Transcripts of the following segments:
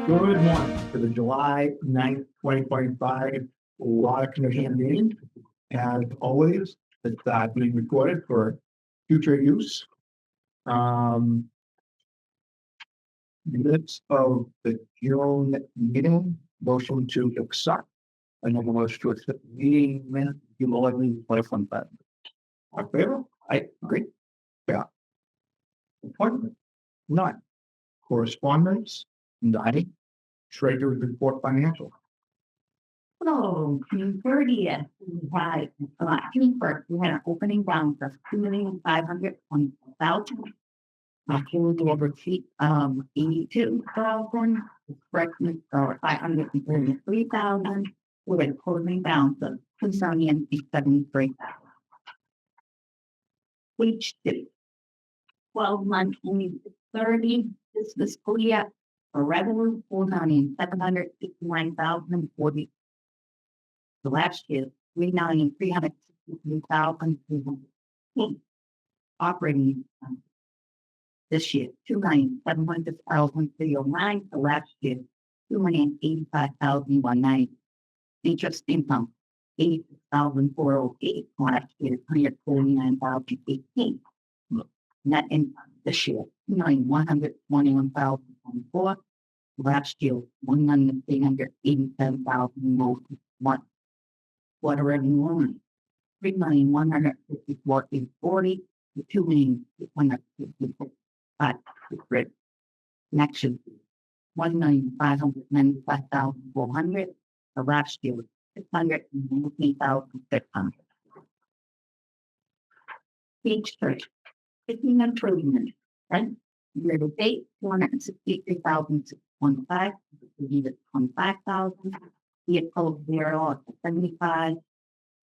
Good morning to the July 9th, 2025 Water Commission meeting. As always, it's being recorded for future use. Minutes of the June meeting, motion to accept. Another motion to accept the meeting minutes, July 2025. In favor? I agree. Yeah. Appointment? None. Correspondence? None. Treasurer's report financial. So June 30th, we had, June 1st, we had an opening balance of $2,524,000. Accrued over sheet, 82,000, correctness or 533,000, with a closing balance of 2,073,000. Page 2. 12 months, 30, this fiscal year, for revenue, 4,769,040. The last year, 3,363,000. Operating expenses. This year, 2,700,309. The last year, 2,085,190. Interest income, 86,408. Last year, 349,018. Net income this year, 121,024. Last year, 1,387,001. Water revenue only, 3,154,840 to 2,156,500. Connection, 1,595,400. The last year was 619,600. Page 3. 15 improvement, right? Year to date, 263,615, need it 25,000. Vehicle 0 at 75,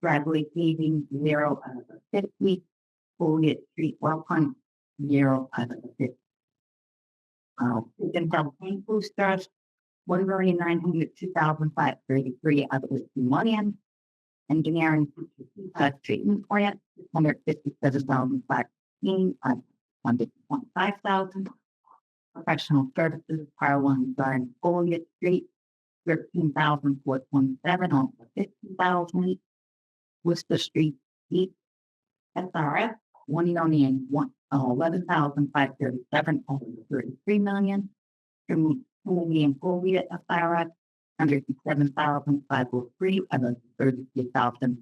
driveway paving 0 out of 50, foliage street well hunt 0 out of 50. Then paint boosters, 1,902,533 out of 50 million. Engineering treatment plant, 157,515 out of 125,000. Professional services, Power One Design, foliage street, 13,427 on 50,000. Worcester Street East, SRF, 1,11,537 over 33 million. Community and foliage, SRF, 107,503 out of 33,000.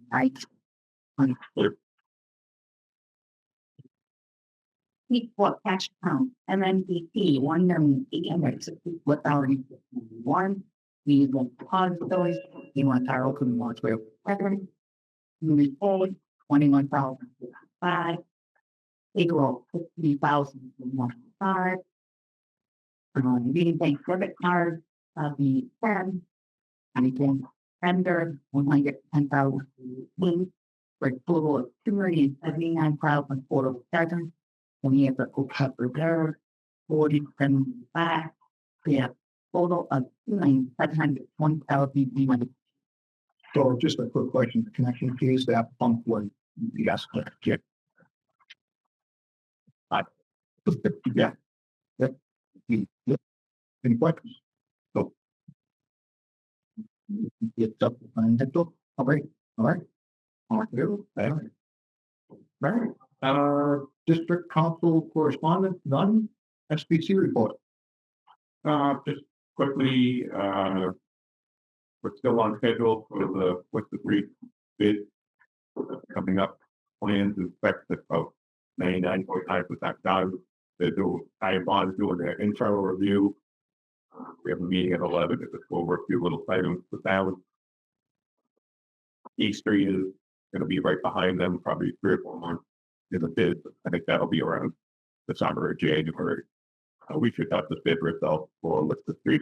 Equal cash account, MMDP, 1,864,051. We want depositories, we want our open mortuary record. Moving forward, 21,005. Equal 50,005. Meeting bank debit card, the 10. Anything tender, 110,000. For a total of 2,079,407. And we have the OPEC reserve, 40.75. We have total of 2,720,000. So just a quick question, the connection fees, that pump was, yes, yeah. Yeah. Yep. Yep. Any questions? So. It's up and that's all. All right. All right. All right. District Council correspondence, none. SBC report. Just quickly, we're still on schedule for the Worcester Street bid coming up. Plans inspect about 99.9% done. They do Bond doing their internal review. We have a meeting at 11. If it's over a few little items with that. East Street is going to be right behind them, probably 3 or 4 months in the bid. I think that'll be around the summer or January. We should have the bid result for Worcester Street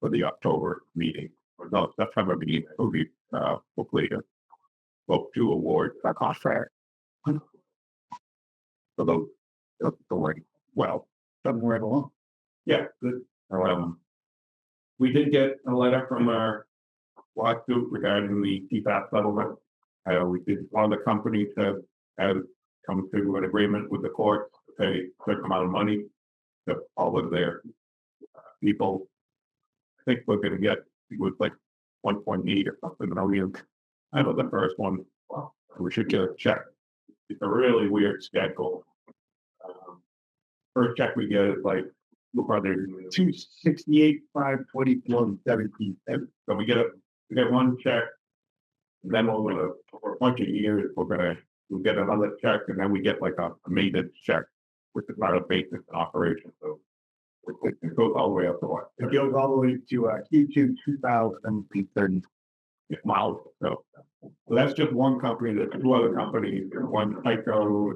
for the October meeting. Or no, September meeting. It will be hopefully vote to award That cost fair. for those going well. Doesn't worry along. Yeah, good. We did get a letter from our lawsuit regarding the PFAS settlement. We did, one of the companies has come to an agreement with the court to pay a certain amount of money to all of their people. I think we're gonna get, it was like 1.8 or something million. I know the first one, we should get a check. It's a really weird schedule. First check we get is like, look, brother, 268, 524, 17. so we get one check. Then over a bunch of years, we'll get another check, and then we get like a maintenance check, which is not a maintenance operation. So it goes all the way up to what? It goes all the way to Q2 2030. Miles. So that's just one company. There's two other companies. One Tyco.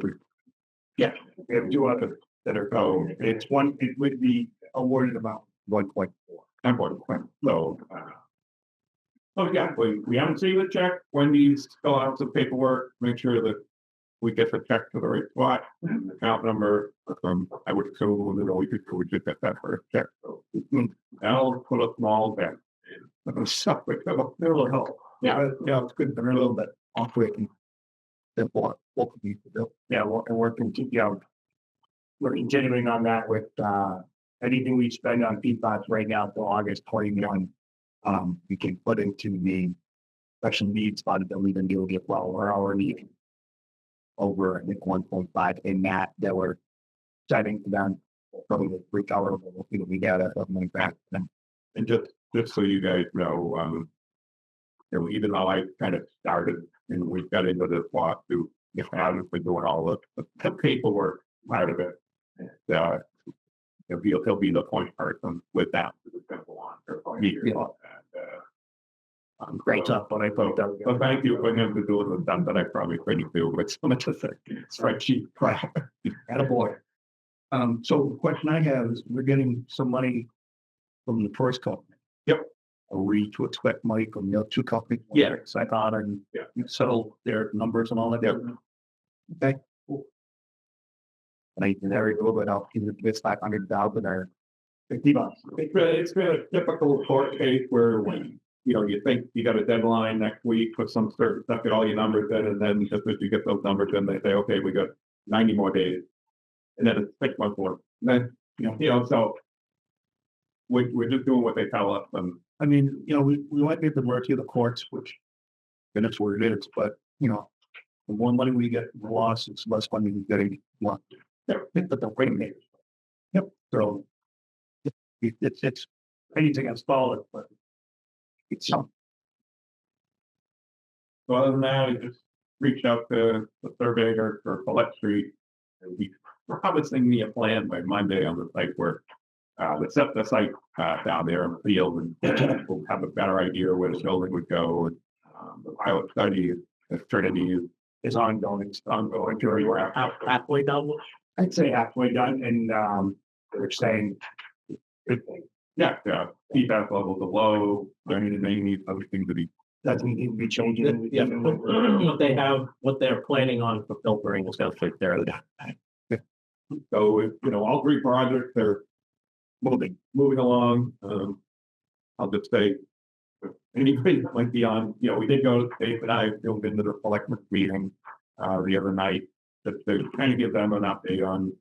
Yeah, we have two others that are going. It's one, it would be awarded about 1.4. So, oh yeah, we haven't seen the check. Wendy's fill out some paperwork, make sure that we get the check to the right spot, and the account number. I would assume we just get that first check. So that'll put a small bet. Stuff like that. It'll help. Yeah. Yeah, it's good. They're a little bit operating. What we need to do. Yeah, we're continuing on that with, anything we spend on PFAS right now till August 21. We can put into the special needs fund that we've been doing it well. We're already over, I think, 1.5 in that we're setting for them. Probably recoverable. We got something like that. And just so you guys know, even though I kind of started and we got into this lawsuit, I've been doing all the paperwork part of it. He'll be the point person with that. Great stuff, but I put that. So thank you for him to do it with them, but I probably couldn't do with so much of the spreadsheet crap. Attaboy. So the question I have is, we're getting some money from the first company. Yep. Are we to expect money from the other two companies? Yeah. So I thought, and Yeah. you settle their numbers and all that. Yep. Okay. Cool. And I never go, but I'll give it 500,000 or 50 bucks. It's been a typical court case where you think you got a deadline next week, put some certain stuff, get all your numbers in, and then just as you get those numbers in, they say, okay, we got 90 more days. And then it's 6 months more. And then, so we're just doing what they tell us. And I mean, we might be at the mercy of the courts, which, and it's where it is, but, the more money we get from the lawsuits, less money we're getting. But the rate. Yep. So it's anything against all it, but it's something. so other than that, I just reached out to the surveyor for Collette Street. And he's promising me a plan by Monday on the site work. Let's set the site down there in the field, and we'll have a better idea where the building would go. And the pilot study is Trinity is ongoing. It's ongoing. We're Halfway done, I'd say halfway done, and, they're saying, yeah, PFAS levels are low. They need other things to be. doesn't need to be changing. Yeah, what they're planning on for filtering is going to take care of that. So, all three projects are moving along. I'll just say, if anybody might be on, we did go, Dave and I filled into the selectmen's meeting the other night, just to kind of give them an update on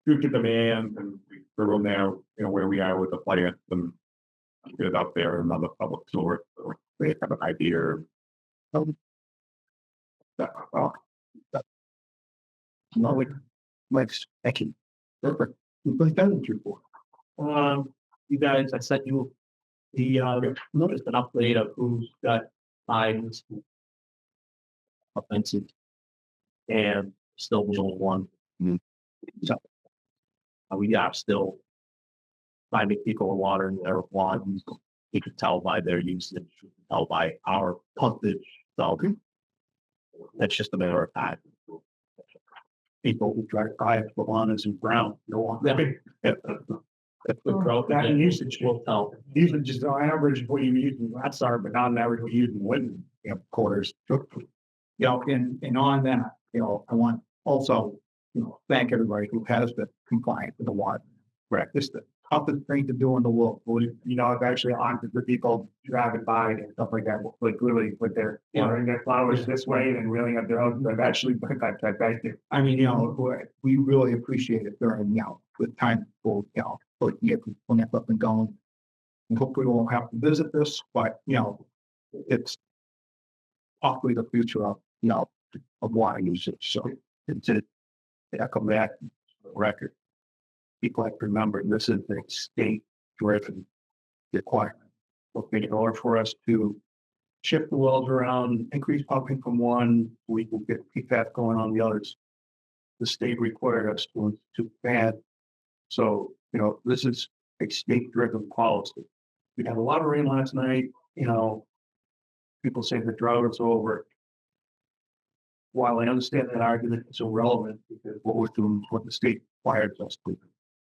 future demand, and we're on there, where we are with the plants, and get it out there, another public source, so they have an idea. No, let's, thank you. Perfect. We've done it before. You guys, I sent you the, notice an update of who's got fines. Offensive. And still the only one. So. We are still finding people are watering their lawns. You can tell by their usage, you can tell by our pumpage. So that's just a matter of time. People who drive by the lawn is in brown. If the growth That and usage will tell. Usage is on average what you use in that side, but not on average what you use in Whitman. Quarters. And on that, I want also, thank everybody who has been compliant with the water practice. That toughest thing to do in the world. I've actually haunted the people driving by and stuff like that, like literally with their, watering their flowers this way and reeling up their own. I've actually, I've thank you. I mean, we really appreciate it during, the time for, so you get people up and going. And hopefully we won't have to visit this, but, it's possibly the future of, of water usage. So it's a, echo back record. People have to remember this is a state driven requirement. So in order for us to shift the wells around, increase pumping from one, we will keep that going on the others. The state required us to ban. So, this is a state driven policy. We had a lot of rain last night, people say the drought is over. While I understand that argument, it's irrelevant because what we're doing, what the state requires us to do.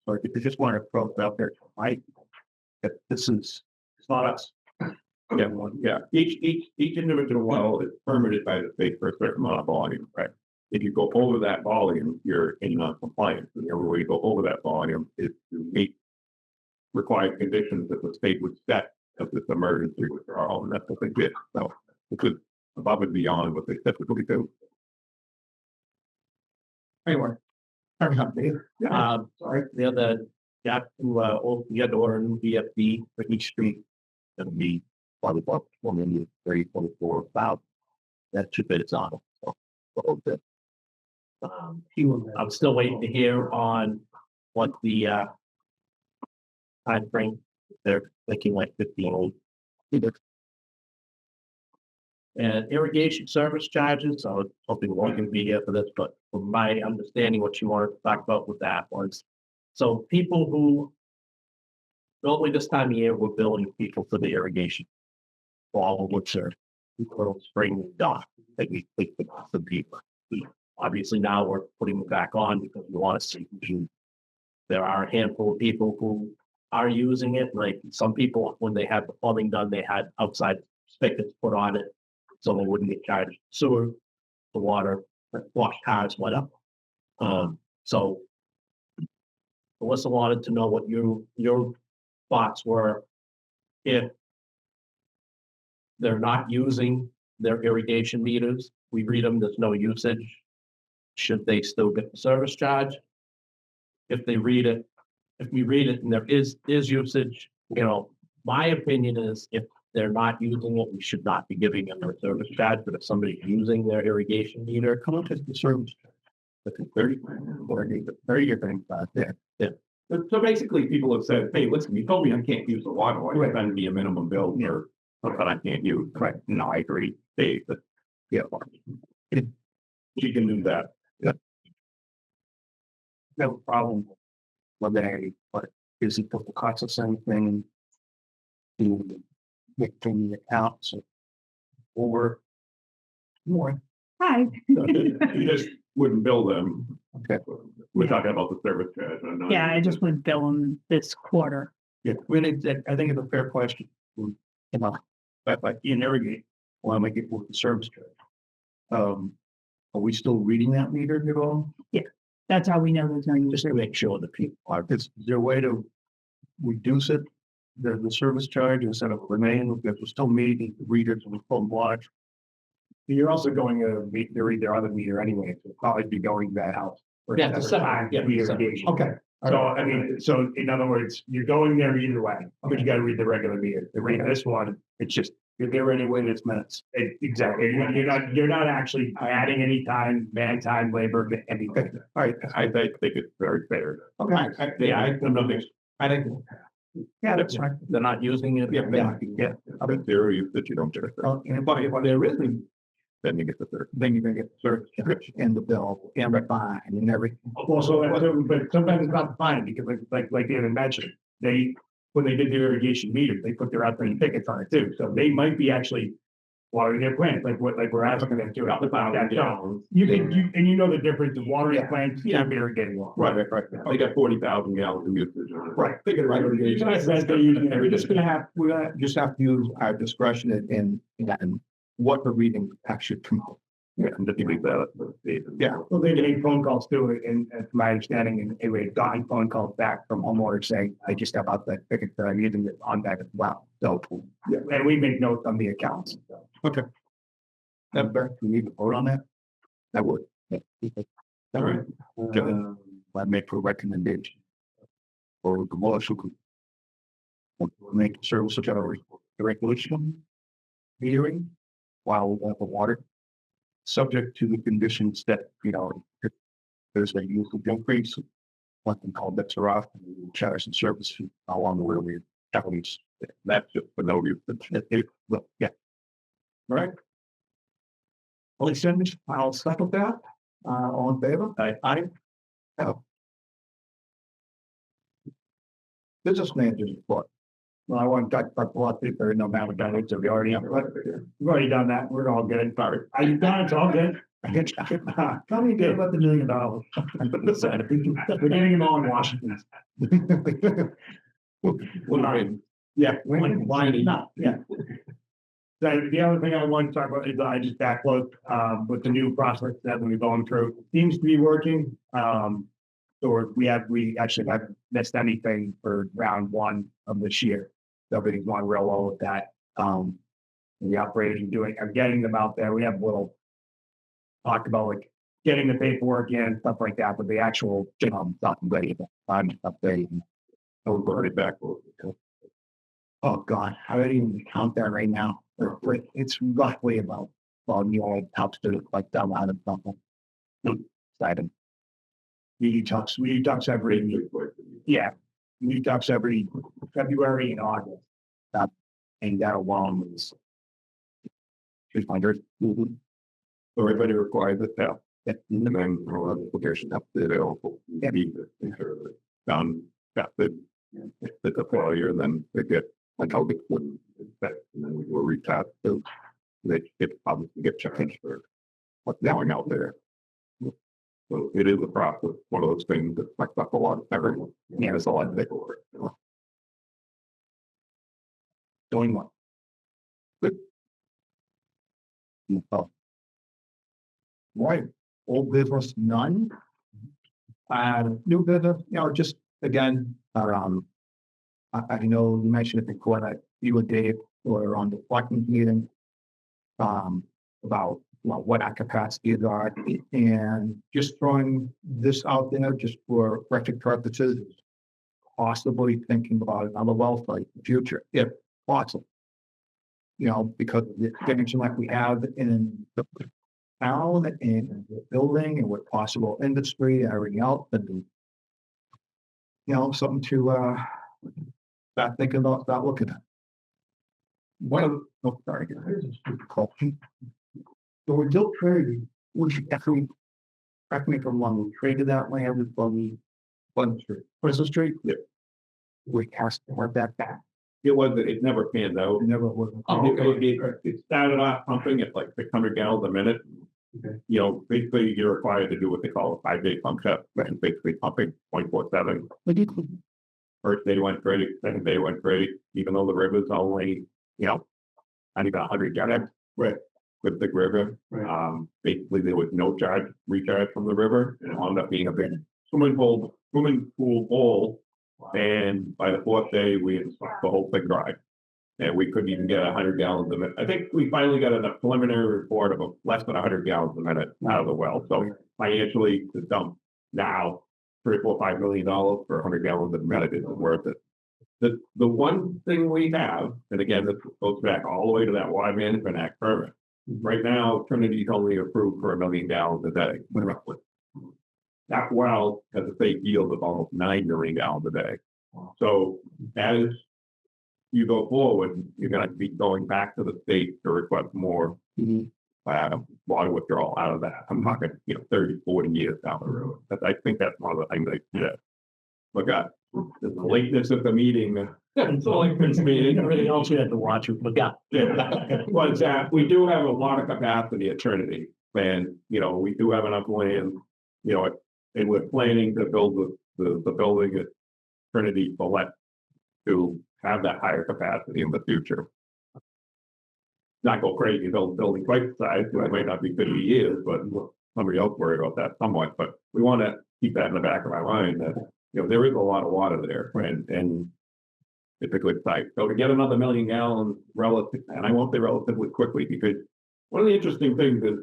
So I just want to throw it out there tonight that it's not us. Yeah. Each individual well is permitted by the state for a certain amount of volume, right? If you go over that volume, you're in non-compliance. And every way you go over that volume is to meet required conditions that the state would set of this emergency withdrawal, and that's what they did. So it's above and beyond what they typically do. Anyway, sorry, Dave. Sorry, the other, you had to order a new VFD for each street. That'll be probably about 30, 24, about that should fit its on. So, a little bit. I'm still waiting to hear on what the time frame. They're thinking like 15. And irrigation service charges, I was hoping one can be here for this, but from my understanding, what you wanted to talk about with that was, so people who, normally this time of year, we're building people for the irrigation. Fall, winter, spring, dock, that we think the people. Obviously now we're putting them back on because we want to see who. There are a handful of people who are using it, like some people, when they had the plumbing done, they had outside spigots put on it. So they wouldn't get charged sewer, the water, wash cars went up. So Alyssa wanted to know what your thoughts were if they're not using their irrigation meters. We read them, there's no usage. Should they still get the service charge? If we read it and there is usage, my opinion is if they're not using it, we should not be giving them a service charge. But if somebody's using their irrigation meter, come up with the service charge. That's 30 year thing about that. Yeah. So basically, people have said, "Hey, listen, you told me I can't use the water. Why would that be a minimum bill for something I can't use?" Right. No, I agree. Dave, but Yeah. you can do that. No problem with that, but is it the cost of something to get from the accounts or more? Hi. You just wouldn't bill them. Okay. We're talking about the service charge. Yeah, I just would bill them this quarter. Yeah, really, I think it's a fair question. But in irrigate, why am I getting with the service charge? Are we still reading that meter at all? That's how we know there's no use. Just to make sure that people are, is there a way to reduce it? The service charge instead of remain, because we're still meeting the readers and we pull watch. You're also going to read their other meter anyway, so probably be going to that house. Yeah, the separate, yeah, The separate. irrigation. Okay. So, I mean, so in other words, you're going there either way, but you gotta read the regular meter. The read this one, it's just, You're there anyway, and it's minutes. exactly, you're not actually adding any time, man time, labor, anything. All right. I think it's very fair. Okay. I'm not I think. Yeah, that's right. They're not using it. Yeah. in theory that you don't get it. But if there isn't, Then you get the third. then you're gonna get the service charge and the bill and the fine and everything. Well, but sometimes it's not fine, because like David mentioned, when they did their irrigation meters, they put their outgoing tickets on it too, so they might be actually watering their plants, like we're asking them to. You know the difference of watering plants and irrigating one. Right. They got 40,000 gallons of usage. Right. We're just gonna just have to use our discretion and what the reading actually promote. Yeah, and just leave that. Yeah, well, they made phone calls too, and from my understanding, and anyway, gotten phone calls back from homeowners saying, I just got out that ticket that I'm using it on that as well. So, yeah, and we make notes on the accounts. So. Member, we need to vote on that? I would. Yeah. All right. I make a recommendation. Or the motion. Make service of our regulation. Hearing while we have the water. Subject to the conditions that, if there's a use of increase. What we call bets are off, charge and service fee along the way. Counties, that's it for no reason. Well, yeah. All right. Only sentence, I'll second that. All in favor? Aye. No. Business managers report. Well, I want to talk about the lot there, no matter done it, so we already have, we've already done that, we're all good. Sorry. Are you done? It's all good. Tell me good about the $1 million. We're getting them all in Washington. Yeah. No, yeah. So the other thing I want to talk about is I just backload with the new process that we're going through. Seems to be working. So we actually haven't missed anything for round one of this year. So everything's going real well with that. The operation I'm getting them out there. We have a little talked about like getting the paperwork in, stuff like that, but the actual stuff I'm updating. I'll go right back. Oh God, I don't even count that right now. It's roughly about helps to like that out of something. Excited. We talks every February and August. And that alone is 600. So everybody requires it now. And then all the application up there, they'll be done, the failure, and then they get like how they wouldn't expect, and then we will reach out to they probably get charged for what's going out there. So it is a process, one of those things that affects up a lot of everyone. Yeah, there's a lot of paperwork. Doing what? Good. Oh. Right, old business, none. New business, just again, I know you mentioned it before that you and Dave were on the collecting meeting. About what our capacities are, and just throwing this out there just for record purposes, possibly thinking about another well site in the future, if possible. Because the extension like we have in the town and the building and with possible industry, everything else, and something to start thinking about, start looking at. Sorry, here's a stupid question. So we're still trading, we should definitely, correct me if I'm wrong, we traded that land from Pleasant Street. Pleasant Street? Yeah. We cast that back. It never panned out. It never was. It started off pumping at like 600 gallons a minute. Okay. Basically you're required to do what they call a 5-day pump shut, and basically pumping 24/7. First day went great, second day went great, even though the river's only, not even 100 gallons. Right. With the river. Right. Basically there was no recharge from the river, and it wound up being a big swimming pool bowl. And by the fourth day, we had sucked the whole thing dry. And we couldn't even get 100 gallons a minute. I think we finally got a preliminary report of less than 100 gallons a minute out of the well. So financially, to dump now $3, $4, $5 million for 100 gallons a minute isn't worth it. The one thing we have, and again, this goes back all the way to that Water Management Act permit. Right now, Trinity's only approved for 1 million gallons a day, roughly. That well has a safe yield of almost 9 million gallons a day. So as you go forward, you're going to be going back to the state to request more water withdrawal out of that. I'm talking, 30, 40 years down the road. I think that's one of the things they did. But God, the lateness of the meeting. It's all like this meeting. Everything else you had to watch it, but Well, we do have a lot of capacity at Trinity, and we do have enough land. And we're planning to build the building at Trinity Bullet to have that higher capacity in the future. not go crazy, building twice the size, it might not be 50 years, but somebody else worry about that somewhat, but we want to keep that in the back of our mind that, there is a lot of water there, and it's a good site. So to get another 1,000,000 gallons relative, and I won't say relatively quickly, because one of the interesting things is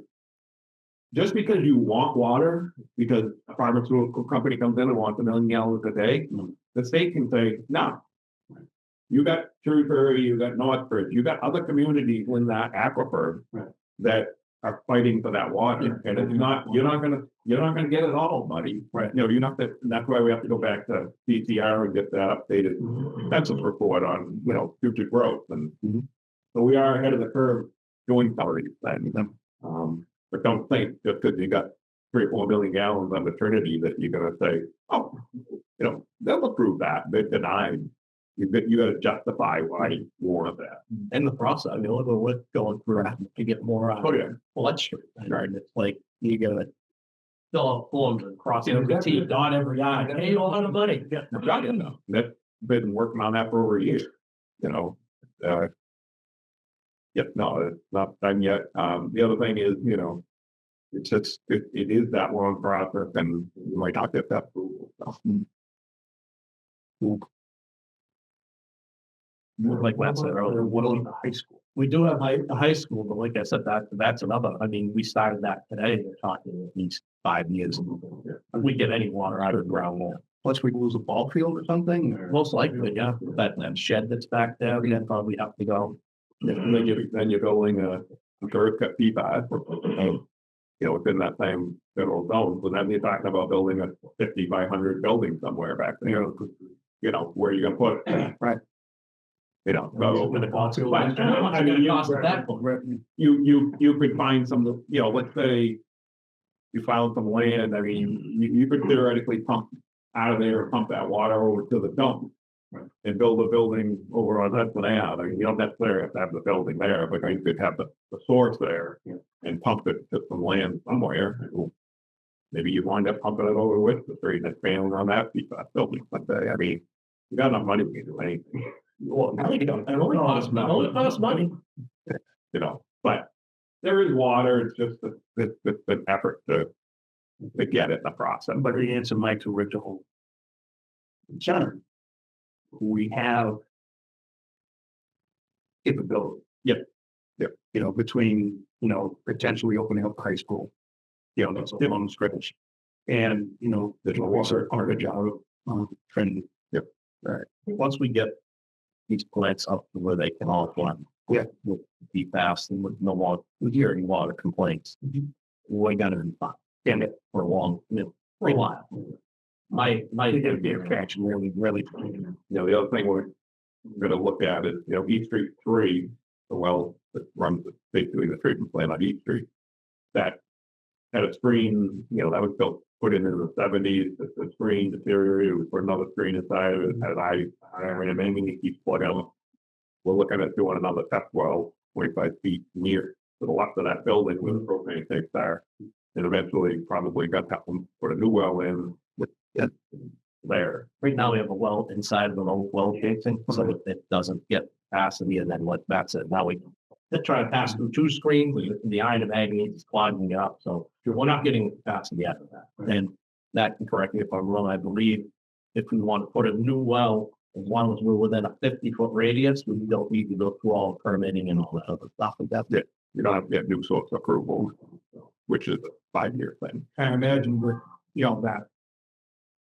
just because you want water, because a pharmaceutical company comes in and wants 1,000,000 gallons a day, the state can say, no. You got Shrewsbury, you got Northbridge, you got other communities in that aquifer that are fighting for that water, and it's not, you're not gonna get it all, buddy. Right? You're not that. That's why we have to go back to DCR and get that updated census report on future growth, and so we are ahead of the curve doing some of these things. But don't think just because you got 3 or 4 million gallons on maternity that you're gonna say, oh, they'll approve that. They're denied. You got to justify why you want that. In the process, look at what's going through to get more bloodstream. Right. It's like you gotta fill out forms and cross every T, dot every I. That ain't a lot of money. Yeah, that's been working on that for over a year. Yep, no, it's not done yet. The other thing is, it's just it is that long process, and you might not get that approval. Like Matt said earlier, Woodland High School. We do have a high school, but like I said, that's another. I mean, we started that today. We're talking at least 5 years. We get any water out of the groundwater. Plus we lose a ball field or something, or? Most likely, yeah. That shed that's back there, we probably have to go. And then you're building a curb cut PFAS, within that same federal zone. So then you're talking about building a 50 by 100 building somewhere back there. Where you're gonna put it. Right. So With the consequence. I mean, you could find some, let's say you found some land. I mean, you could theoretically pump out of there, pump that water over to the dump. And build a building over on that Ave. I mean, you don't necessarily have to have the building there, but you could have the source there and pump it to some land somewhere. Maybe you wind up pumping it over with the street and failing on that building. But I mean, you got enough money to do anything. Well, it only costs money. But there is water. It's just an effort to get it in the process. But to answer Mike's original concern, we have capability. Yep. Between, potentially opening up high school, that's a long stretch. And, there's a research on a job of training. Yep. Right. Once we get these plants up to where they can all run, we'll be fast and with no more hearing water complaints. We're gonna be fine. And it for a long, for a while. My catch really. The other thing we're going to look at is, East Street 3, the well that runs basically the treatment plant on East Street, that had a screen, that was put in the 70s. The screen deteriorated. We put another screen inside of it. Had iron, and maybe it keeps plugging. We're looking at doing another test well 25 feet near to the left of that building with a propane tank there. And eventually probably got that one, put a new well in. There. Right now we have a well inside of an old well casing, so it doesn't get capacity, and then that's it. Now we try to pass through 2 screens, the iron and manganese is clogging it up, so we're not getting capacity out of that. And that can correct me if I'm wrong. I believe if we want to put a new well, as long as we're within a 50-foot radius, we don't need to go through all the permitting and all that other stuff. And that's it. You don't have to get new source approval, which is a 5-year thing. I imagine with, that.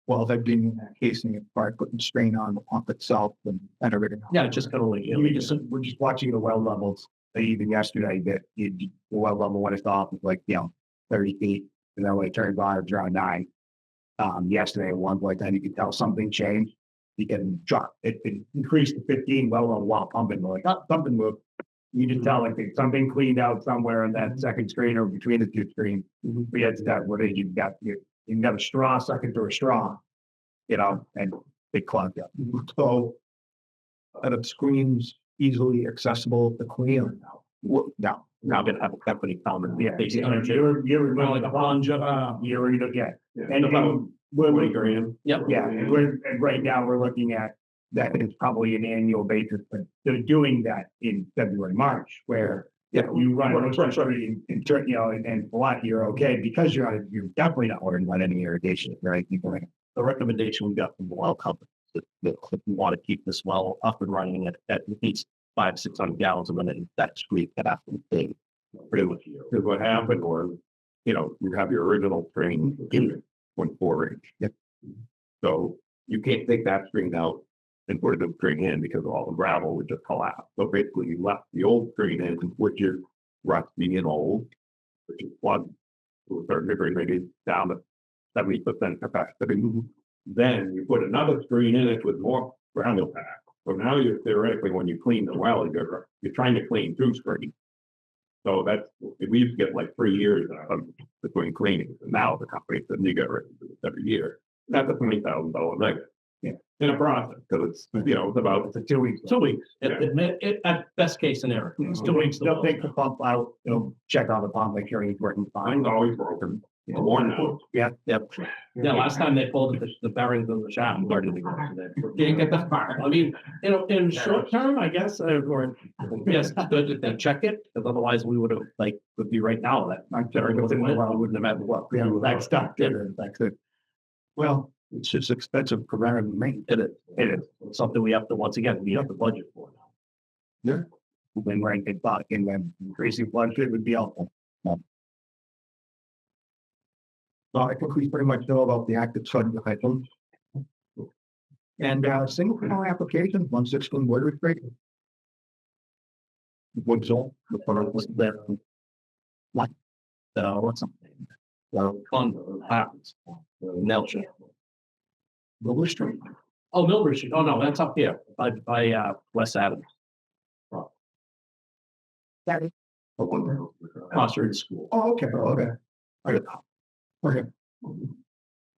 Well, they're doing that casing it by putting strain on the pump itself and everything. Yeah, it's just kind of like, We're just watching the well levels. Even yesterday, the well level when it's off was like, 30 feet. And then when it turns on, it's around 9. Yesterday, at one point, then you could tell something changed. You can drop it increased to 15 well level while pumping. We're like, oh, something moved. You just tell like something cleaned out somewhere in that second screen or between the 2 screens. But yeah, that what it is, you've got a straw sucking through a straw, and they clogged up. So, are the screens easily accessible to clean? No. now I'm gonna have a company come and You're like a bunch you're ready to get. And we're 20 grand. Yep. Yeah, and right now we're looking at that it's probably an annual basis, but they're doing that in February, March, where Yeah, you run a street and turn, and block, you're okay, because you're definitely not worried about any irrigation, right? The recommendation we got from the well company that we want to keep this well up and running at least 500-600 gallons a minute. That street that after the thing. Because what happened was, you have your original string in 0.4 inch. Yep. So you can't take that string out and put the string in because all the gravel would just collapse. So basically you left the old string in, which is rusty and old, which is plugged to a certain degree, maybe down to 70% capacity. Then you put another screen in it with more gravel pack. So now you're theoretically, when you clean the well, you're trying to clean two screens. So we used to get like 3 years between cleaning. And now the company said you get rid of it every year. That's a $20,000 negative. Yeah. In a process, because it's, it's about It's a 2 weeks. 2 weeks. Yeah. At best case scenario, it's 2 weeks. They'll take the pump out, check on the pump, make sure he's working fine. mine's always broken. The one now. Yep. Yeah, last time they pulled the bearings of the shaft. Can't get that far. I mean, in short term, I guess, or yes, it's good if they check it, because otherwise we would have would be right now that bearing was in the well, we wouldn't have had what. Yeah, that's stuff. That's it. Well, it's just expensive preventative maintenance. It is something we have to, once again, we have to budget for now. Yeah. When we're in big buck and when increasing budget would be helpful. So I think we pretty much know about the active flood items. And single family application, 116 Woodward Street. Wood zone. The front Was there what? What's something? Condo apartments. Nelson. Woodward Street. Oh, Milbury Street. Oh, no, that's up here by West Adams. That is. Foster School. Oh, okay, okay. Okay.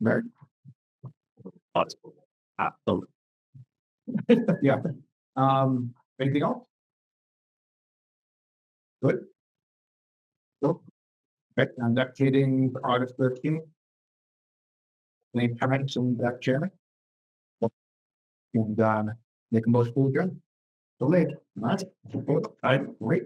Very, yeah. Anything else? Good. So, okay, and that meeting August 13th. Any comments on that, Chairman? And make a motion to adjourn. So late. All right. Great.